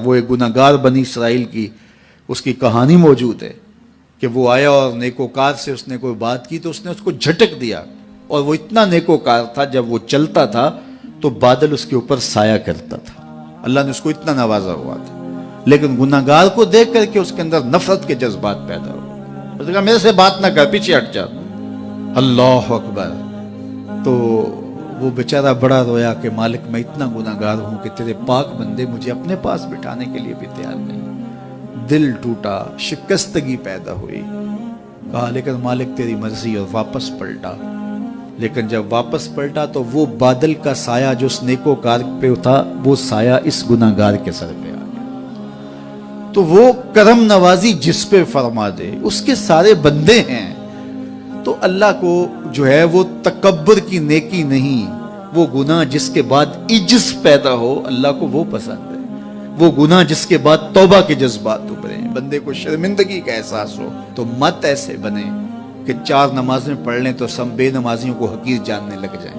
وہ ایک گناہگار بنی اسرائیل کی اس کی کہانی موجود ہے کہ وہ آیا اور نیکوکار سے اس نے کوئی بات کی تو اس نے اس کو جھٹک دیا، اور وہ اتنا نیکوکار تھا جب وہ چلتا تھا تو بادل اس کے اوپر سایہ کرتا تھا، اللہ نے اس کو اتنا نوازا ہوا تھا، لیکن گناہگار کو دیکھ کر کے اس کے اندر نفرت کے جذبات پیدا ہوئے، اس نے کہا میرے سے بات نہ کر، پیچھے ہٹ جا، اللہ اکبر۔ تو وہ بیچارہ بڑا رویا کہ مالک میں اتنا گناہگار ہوں کہ تیرے پاک بندے مجھے اپنے پاس بٹھانے کے لیے بھی تیار نہیں۔ دل ٹوٹا، شکستگی پیدا ہوئی، کہا لیکن مالک تیری مرضی، اور واپس پلٹا۔ لیکن جب واپس پلٹا تو وہ بادل کا سایہ جو اس نیکوکار پہ تھا وہ سایہ اس گناہگار کے سر پہ آ گیا۔ تو وہ کرم نوازی جس پہ فرما دے، اس کے سارے بندے ہیں، تو اللہ کو جو ہے وہ تکبر کی نیکی نہیں، وہ گناہ جس کے بعد عجز پیدا ہو اللہ کو وہ پسند ہے، وہ گناہ جس کے بعد توبہ کے جذبات ابھرے، بندے کو شرمندگی کا احساس ہو۔ تو مت ایسے بنے کہ 4 نمازیں پڑھ لیں تو سب بے نمازیوں کو حقیر جاننے لگ جائیں،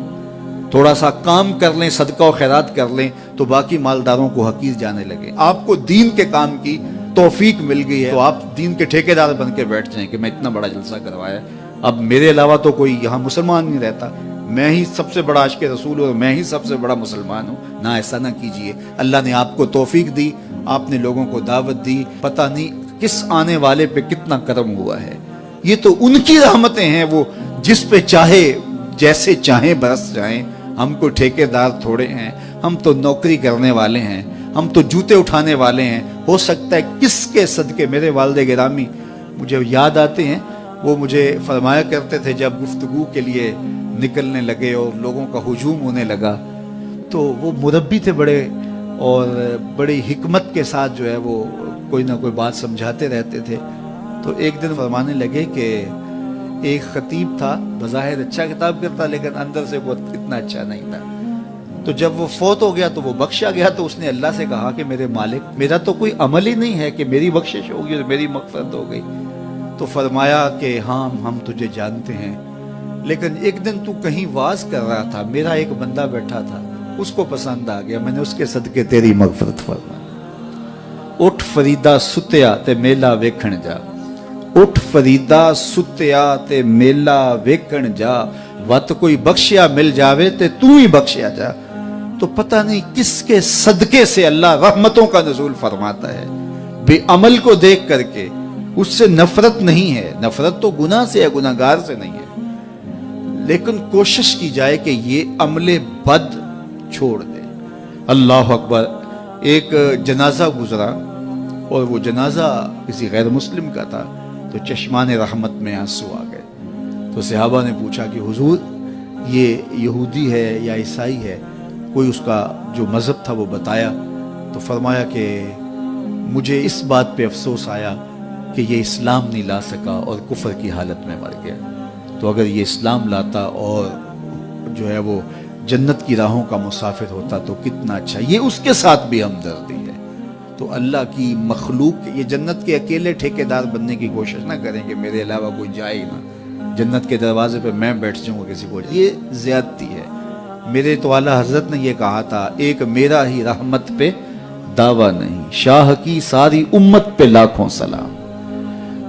تھوڑا سا کام کر لیں، صدقہ و خیرات کر لیں تو باقی مالداروں کو حقیر جانے لگے۔ آپ کو دین کے کام کی توفیق مل گئی ہے تو آپ دین کے ٹھیکیدار بن کے بیٹھ جائیں کہ میں اتنا بڑا جلسہ کروایا، اب میرے علاوہ تو کوئی یہاں مسلمان نہیں رہتا، میں ہی سب سے بڑا عاشق رسول ہوں اور میں ہی سب سے بڑا مسلمان ہوں۔ نہ، ایسا نہ کیجئے، اللہ نے آپ کو توفیق دی، آپ نے لوگوں کو دعوت دی، پتہ نہیں کس آنے والے پہ کتنا کرم ہوا ہے، یہ تو ان کی رحمتیں ہیں، وہ جس پہ چاہے جیسے چاہیں برس جائیں۔ ہم کو ٹھیکیدار تھوڑے ہیں، ہم تو نوکری کرنے والے ہیں، ہم تو جوتے اٹھانے والے ہیں، ہو سکتا ہے کس کے صدقے۔ میرے والد گرامی مجھے یاد آتے ہیں، وہ مجھے فرمایا کرتے تھے جب گفتگو کے لیے نکلنے لگے اور لوگوں کا ہجوم ہونے لگا تو وہ مربی تھے بڑے، اور بڑی حکمت کے ساتھ جو ہے وہ کوئی نہ کوئی بات سمجھاتے رہتے تھے۔ تو ایک دن فرمانے لگے کہ ایک خطیب تھا، بظاہر اچھا خطاب کرتا لیکن اندر سے وہ اتنا اچھا نہیں تھا، تو جب وہ فوت ہو گیا تو وہ بخشا گیا، تو اس نے اللہ سے کہا کہ میرے مالک میرا تو کوئی عمل ہی نہیں ہے کہ میری بخشش ہوگی اور میری مغفرت ہو گئی۔ تو فرمایا کہ ہاں ہم تجھے جانتے ہیں، لیکن ایک دن تو کہیں واز کر رہا تھا، میرا ایک بندہ بیٹھا تھا، اس کو پسند آ گیا، میں نے اس کے صدقے تیری مغفرت فرمائی۔ اٹھ فریدا ستیا تے میلا ویکھن جا، اٹھ فریدا ستیا تے میلا ویکھن جا، وت کوئی بخشیا مل جاوے تے تو ہی بخشیا جا۔ تو پتہ نہیں کس کے صدقے سے اللہ رحمتوں کا نزول فرماتا ہے، بے عمل کو دیکھ کر کے اس سے نفرت نہیں ہے، نفرت تو گناہ سے ہے، گناہگار سے نہیں ہے، لیکن کوشش کی جائے کہ یہ عمل بد چھوڑ دے۔ اللہ اکبر۔ ایک جنازہ گزرا اور وہ جنازہ کسی غیر مسلم کا تھا، تو چشمان رحمت میں آنسو آ گئے، تو صحابہ نے پوچھا کہ حضور یہ یہودی ہے یا عیسائی ہے، کوئی اس کا جو مذہب تھا وہ بتایا، تو فرمایا کہ مجھے اس بات پہ افسوس آیا کہ یہ اسلام نہیں لا سکا اور کفر کی حالت میں مر گیا، تو اگر یہ اسلام لاتا اور جو ہے وہ جنت کی راہوں کا مسافر ہوتا تو کتنا اچھا۔ یہ اس کے ساتھ بھی ہمدردی ہے۔ تو اللہ کی مخلوق، یہ جنت کے اکیلے ٹھیکیدار بننے کی کوشش نہ کریں کہ میرے علاوہ کوئی جائے ہی نہ، جنت کے دروازے پہ میں بیٹھ جاؤں گا کسی کو، یہ زیادتی ہے۔ میرے تو اعلیٰ حضرت نے یہ کہا تھا، ایک میرا ہی رحمت پہ دعویٰ نہیں، شاہ کی ساری امت پہ لاکھوں سلام۔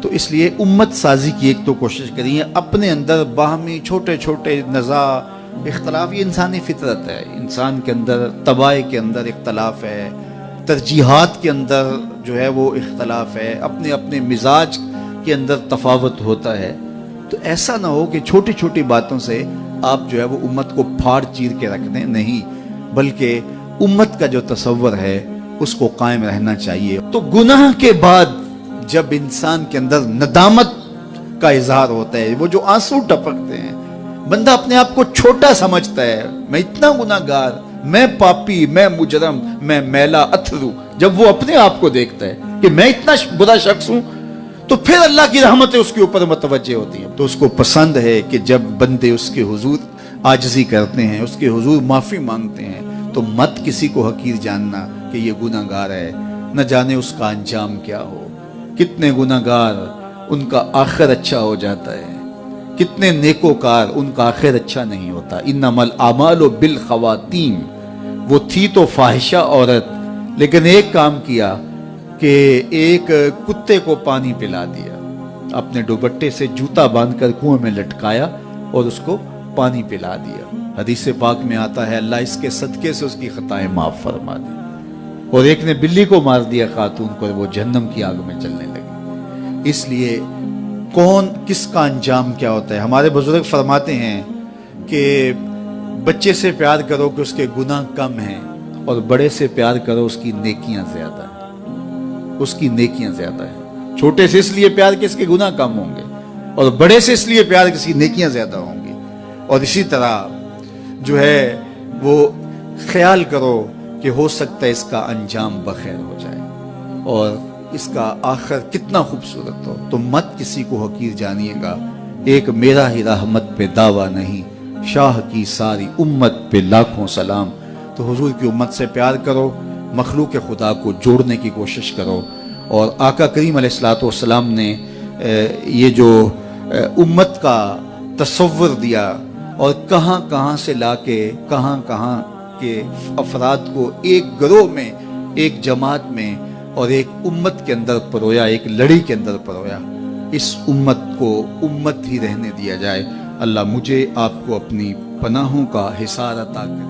تو اس لیے امت سازی کی ایک تو کوشش کریے، اپنے اندر باہمی چھوٹے چھوٹے نزاع اختلاف، یہ انسانی فطرت ہے، انسان کے اندر طباع کے اندر اختلاف ہے، ترجیحات کے اندر جو ہے وہ اختلاف ہے، اپنے اپنے مزاج کے اندر تفاوت ہوتا ہے۔ تو ایسا نہ ہو کہ چھوٹی چھوٹی باتوں سے آپ جو ہے وہ امت کو پھاڑ چیر کے رکھ دیں، نہیں، بلکہ امت کا جو تصور ہے اس کو قائم رہنا چاہیے۔ تو گناہ کے بعد جب انسان کے اندر ندامت کا اظہار ہوتا ہے، وہ جو آنسو ٹپکتے ہیں، بندہ اپنے آپ کو چھوٹا سمجھتا ہے، میں اتنا گناہگار، میں پاپی، میں مجرم، میں میلا اتھرو، جب وہ اپنے آپ کو دیکھتا ہے کہ میں اتنا برا شخص ہوں، تو پھر اللہ کی رحمتیں اس کے اوپر متوجہ ہوتی ہیں۔ تو اس کو پسند ہے کہ جب بندے اس کے حضور عاجزی کرتے ہیں، اس کے حضور معافی مانگتے ہیں، تو مت کسی کو حقیر جاننا کہ یہ گناہگار ہے، نہ جانے اس کا انجام کیا ہو۔ کتنے گناہگار ان کا آخر اچھا ہو جاتا ہے، کتنے نیکوکار ان کا آخر اچھا نہیں ہوتا۔ انما الاعمال بالخواتیم، وہ تھی تو فاحشہ عورت لیکن ایک کام کیا کہ ایک کتے کو پانی پلا دیا، اپنے دوپٹے سے جوتا باندھ کر کنویں میں لٹکایا اور اس کو پانی پلا دیا۔ حدیث پاک میں آتا ہے اللہ اس کے صدقے سے اس کی خطائیں معاف فرما دی۔ اور ایک نے بلی کو مار دیا خاتون کو، وہ جہنم کی آگ میں جلنے لگی۔ اس لیے کون کس کا انجام کیا ہوتا ہے؟ ہمارے بزرگ فرماتے ہیں کہ بچے سے پیار کرو کہ اس کے گناہ کم ہیں، اور بڑے سے پیار کرو اس کی نیکیاں زیادہ ہیں، اس کی نیکیاں زیادہ ہیں۔ چھوٹے سے اس لیے پیار کہ اس کے گناہ کم ہوں گے، اور بڑے سے اس لیے پیار کہ اس کی نیکیاں زیادہ ہوں گی۔ اور اسی طرح جو ہے وہ خیال کرو کہ ہو سکتا ہے اس کا انجام بخیر ہو جائے اور اس کا آخر کتنا خوبصورت ہو۔ تو مت کسی کو حقیر جانیے گا۔ ایک میرا ہی رحمت پہ دعویٰ نہیں، شاہ کی ساری امت پہ لاکھوں سلام۔ تو حضور کی امت سے پیار کرو، مخلوق خدا کو جوڑنے کی کوشش کرو۔ اور آقا کریم علیہ الصلوۃ والسلام نے یہ جو امت کا تصور دیا اور کہاں کہاں سے لا کے کہاں کہاں کے افراد کو ایک گروہ میں، ایک جماعت میں اور ایک امت کے اندر پرویا، ایک لڑی کے اندر پرویا، اس امت کو امت ہی رہنے دیا جائے۔ اللہ مجھے آپ کو اپنی پناہوں کا حصار عطا کرے۔